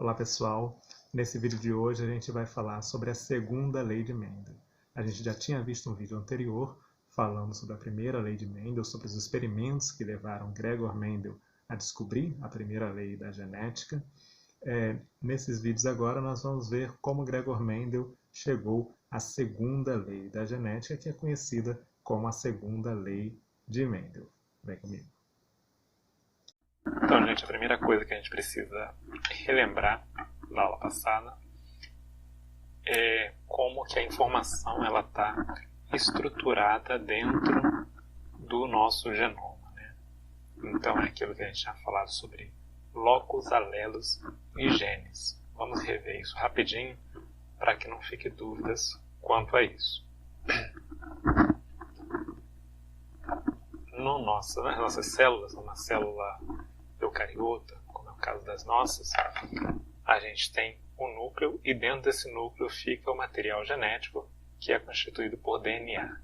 Olá pessoal, nesse vídeo de hoje a gente vai falar sobre a segunda lei de Mendel. A gente já tinha visto um vídeo anterior falando sobre a primeira lei de Mendel, sobre os experimentos que levaram Gregor Mendel a descobrir a primeira lei da genética. Nesses vídeos agora nós vamos ver como Gregor Mendel chegou à segunda lei da genética, que é conhecida como a segunda lei de Mendel. Vem comigo. Então, gente, a primeira coisa que a gente precisa relembrar da aula passada é como que a informação está estruturada dentro do nosso genoma, né? Então, é aquilo que a gente tinha falado sobre locus, alelos e genes. Vamos rever isso rapidinho para que não fique dúvidas quanto a isso. Nas nossas células, numa célula eucariota, como é o caso das nossas, a gente tem um núcleo e dentro desse núcleo fica o material genético que é constituído por DNA.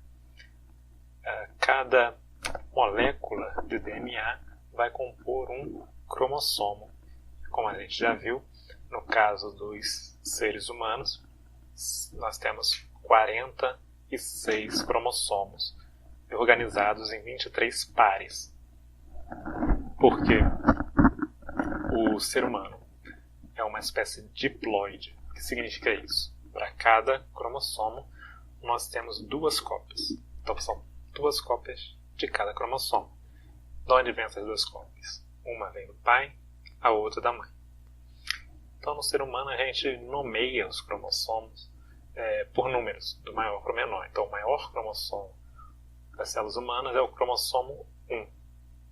Cada molécula de DNA vai compor um cromossomo. Como a gente já viu, no caso dos seres humanos, nós temos 46 cromossomos organizados em 23 pares. Porque o ser humano é uma espécie diploide. O que significa isso? Para cada cromossomo, nós temos duas cópias. Então, são duas cópias de cada cromossomo. De onde vêm essas duas cópias? Uma vem do pai, a outra da mãe. Então, no ser humano, a gente nomeia os cromossomos por números, do maior para o menor. Então, o maior cromossomo das células humanas é o cromossomo 1.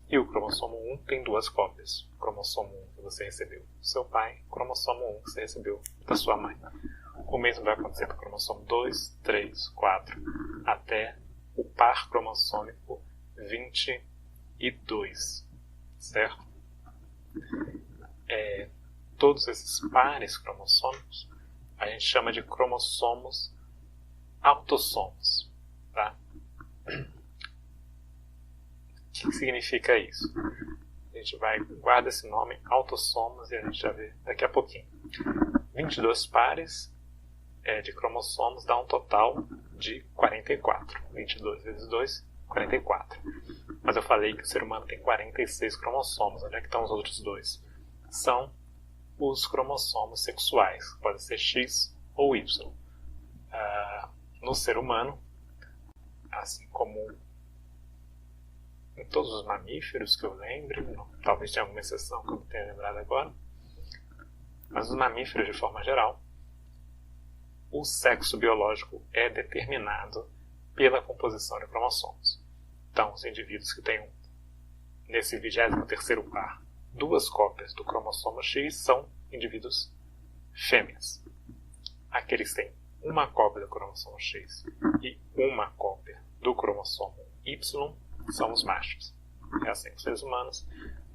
E o cromossomo 1 tem duas cópias. O cromossomo 1 que você recebeu do seu pai, o cromossomo 1 que você recebeu da sua mãe. O mesmo vai acontecer com o cromossomo 2, 3, 4, até o par cromossômico 22. Certo? Todos esses pares cromossômicos a gente chama de cromossomos autossomos. Tá? O que significa isso? A gente guarda esse nome, autossomos, e a gente já vê daqui a pouquinho. 22 pares de cromossomos dá um total de 44. 22 vezes 2, 44. Mas eu falei que o ser humano tem 46 cromossomos. Onde é que estão os outros dois? São os cromossomos sexuais. Pode ser X ou Y. No ser humano, assim como em todos os mamíferos que eu lembro, talvez tenha alguma exceção que eu não tenha lembrado agora, mas os mamíferos, de forma geral, o sexo biológico é determinado pela composição de cromossomos. Então, os indivíduos que têm, nesse 23º par, duas cópias do cromossomo X são indivíduos fêmeas. Aqueles que têm uma cópia do cromossomo X e uma cópia do cromossomo Y são os machos. É assim com os seres humanos,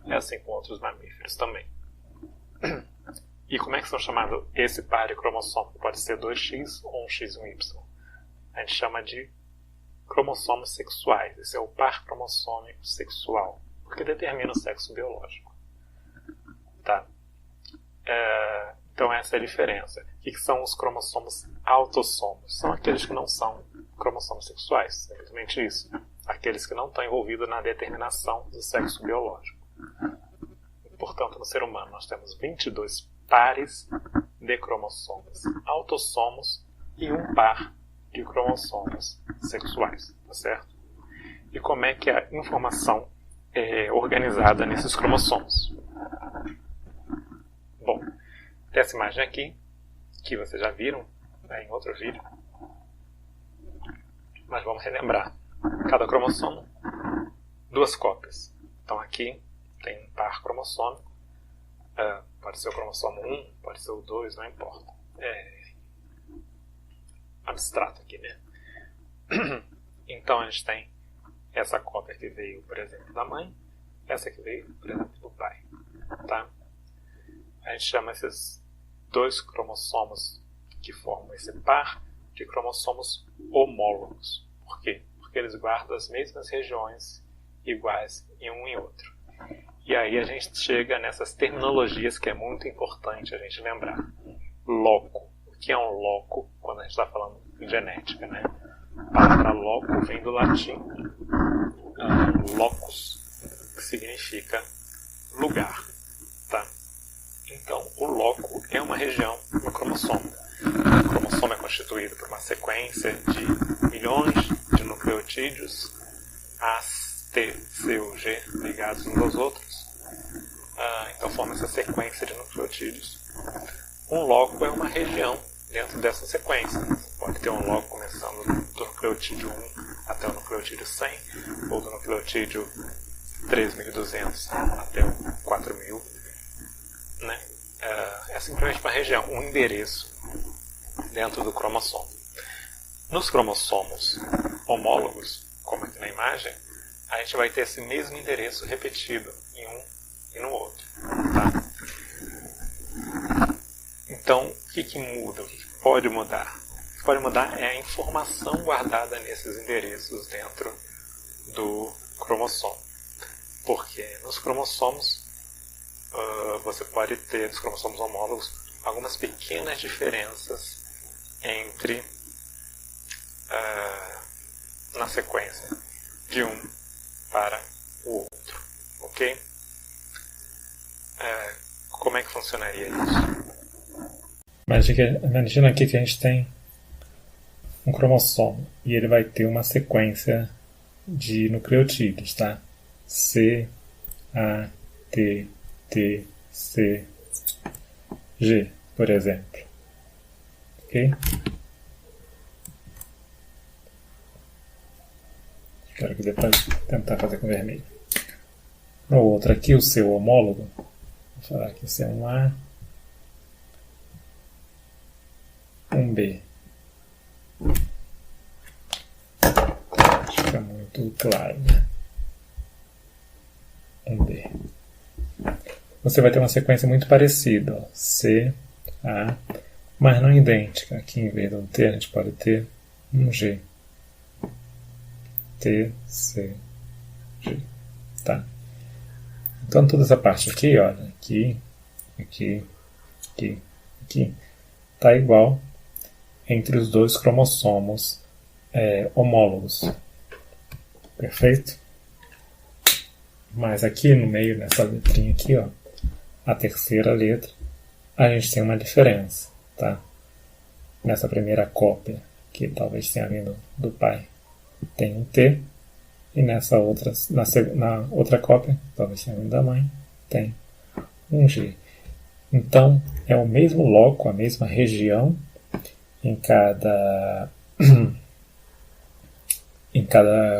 é assim com outros mamíferos também. E como é que são chamados esse par de cromossomo? Pode ser 2X ou um X e um Y. A gente chama de cromossomos sexuais. Esse é o par cromossômico sexual, porque determina o sexo biológico. Tá? Então essa é a diferença. O que são os cromossomos autossomos? São aqueles que não são cromossomos sexuais, simplesmente isso. Aqueles que não estão envolvidos na determinação do sexo biológico. Portanto, no ser humano nós temos 22 pares de cromossomos autossomos e um par de cromossomos sexuais, tá certo? E como é que a informação é organizada nesses cromossomos? Bom, tem essa imagem aqui, que vocês já viram em outro vídeo, mas vamos relembrar. Cada cromossomo, duas cópias. Então aqui tem um par cromossômico, pode ser o cromossomo 1, pode ser o 2, não importa. É abstrato aqui, né? Então a gente tem essa cópia que veio, por exemplo, da mãe, essa que veio, por exemplo, do pai. Tá? A gente chama esses dois cromossomos que formam esse par de cromossomos homólogos. Por quê? Porque eles guardam as mesmas regiões iguais em um e outro. E aí a gente chega nessas terminologias que é muito importante a gente lembrar. Loco. O que é um loco quando a gente está falando de genética, né? A palavra loco vem do latim locus, que significa lugar, tá? Então, o loco é uma região no cromossomo. O cromossomo é constituído por uma sequência de milhões de nucleotídeos A, T, C ou G ligados uns aos outros. Então forma essa sequência de nucleotídeos. Um loco é uma região dentro dessa sequência. Você pode ter um loco começando do nucleotídeo 1 até o nucleotídeo 100, ou do nucleotídeo 3200 até o 4000. Né? É simplesmente uma região, um endereço dentro do cromossomo. Nos cromossomos homólogos, como aqui na imagem, a gente vai ter esse mesmo endereço repetido em um e no outro. Tá? Então, o que muda? O que pode mudar? O que pode mudar é a informação guardada nesses endereços dentro do cromossomo. Porque nos cromossomos, você pode ter, nos cromossomos homólogos, algumas pequenas diferenças entre na sequência de um para o outro. Ok? Como é que funcionaria isso? Imagina aqui que a gente tem um cromossomo e ele vai ter uma sequência de nucleotídeos, tá? C, A, T, T, C, G, por exemplo. Ok? Quero que dê para tentar fazer com vermelho. No outro aqui, o seu homólogo, vou falar que esse é um A, um B. Fica muito claro, né? Um B. Você vai ter uma sequência muito parecida, ó. C, A, mas não idêntica. Aqui, em vez de um T, a gente pode ter um G. T, C, G. Tá? Então, toda essa parte aqui, olha, aqui, tá igual entre os dois cromossomos homólogos. Perfeito? Mas aqui no meio, nessa letrinha aqui, ó, a terceira letra, a gente tem uma diferença, tá? Nessa primeira cópia, que talvez tenha vindo do pai, tem um T, e nessa outra, na outra cópia, talvez tenha vindo da mãe, tem um G. Então, é o mesmo loco, a mesma região em cada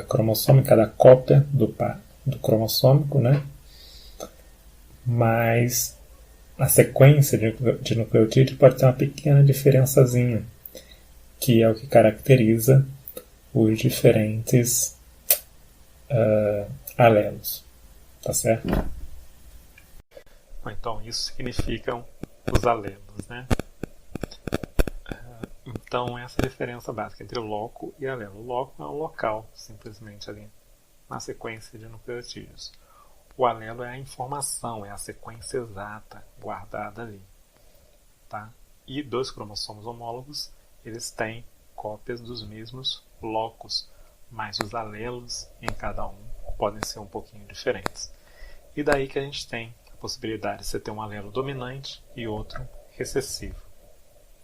cromossomo, em cada cópia do cromossômico, né? Mas a sequência de nucleotídeo pode ter uma pequena diferençazinha, que é o que caracteriza os diferentes alelos. Tá certo? Então, isso significam os alelos, né? Então, essa é a diferença básica entre loco e alelo. O loco é um local, simplesmente ali, na sequência de nucleotídeos. O alelo é a informação, é a sequência exata guardada ali. Tá? E dois cromossomos homólogos, eles têm cópias dos mesmos locos, mas os alelos em cada um podem ser um pouquinho diferentes. E daí que a gente tem a possibilidade de você ter um alelo dominante e outro recessivo.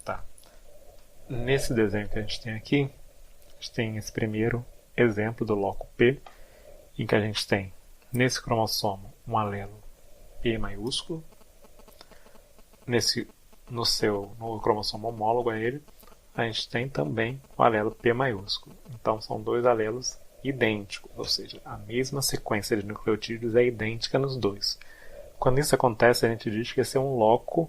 Tá? Nesse desenho que a gente tem aqui, a gente tem esse primeiro exemplo do loco P, em que a gente tem nesse cromossomo um alelo P maiúsculo, no cromossomo homólogo a ele, a gente tem também o alelo P maiúsculo. Então são dois alelos idênticos, ou seja, a mesma sequência de nucleotídeos é idêntica nos dois. Quando isso acontece, a gente diz que esse é um loco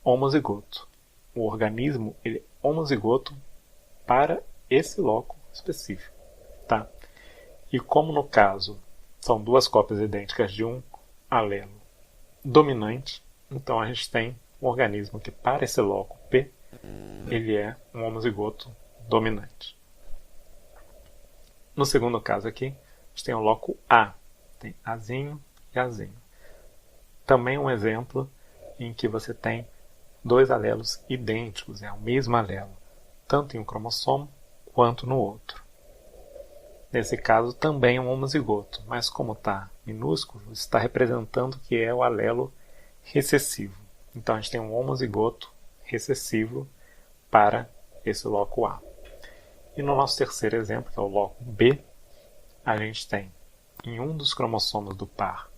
homozigoto. O organismo ele é homozigoto para esse loco específico. Tá? E como no caso são duas cópias idênticas de um alelo dominante, então a gente tem um organismo que para esse loco P, ele é um homozigoto dominante. No segundo caso aqui, a gente tem o loco A, tem Azinho e Azinho. também um exemplo em que você tem dois alelos idênticos, é o mesmo alelo, tanto em um cromossomo quanto no outro. Nesse caso também é um homozigoto, mas como está minúsculo, está representando que é o alelo recessivo. Então a gente tem um homozigoto recessivo para esse loco A. E no nosso terceiro exemplo, que é o loco B, a gente tem em um dos cromossomos do par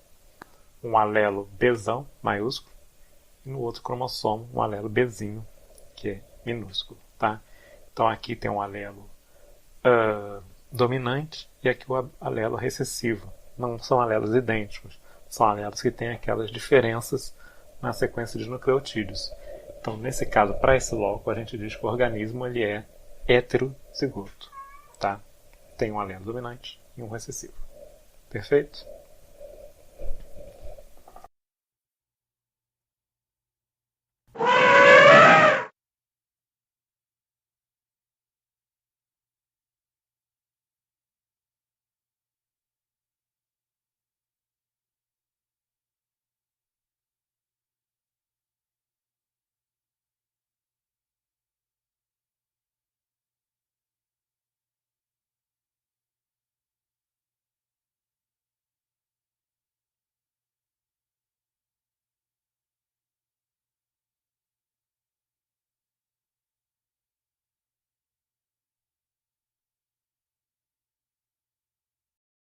um alelo Bzão maiúsculo e no outro cromossomo um alelo Bzinho, que é minúsculo. Tá? Então aqui tem um alelo dominante e aqui o alelo recessivo. Não são alelos idênticos, são alelos que têm aquelas diferenças na sequência de nucleotídeos. Então, nesse caso, para esse loco, a gente diz que o organismo ele é heterozigoto. Tá? Tem um alelo dominante e um recessivo. Perfeito?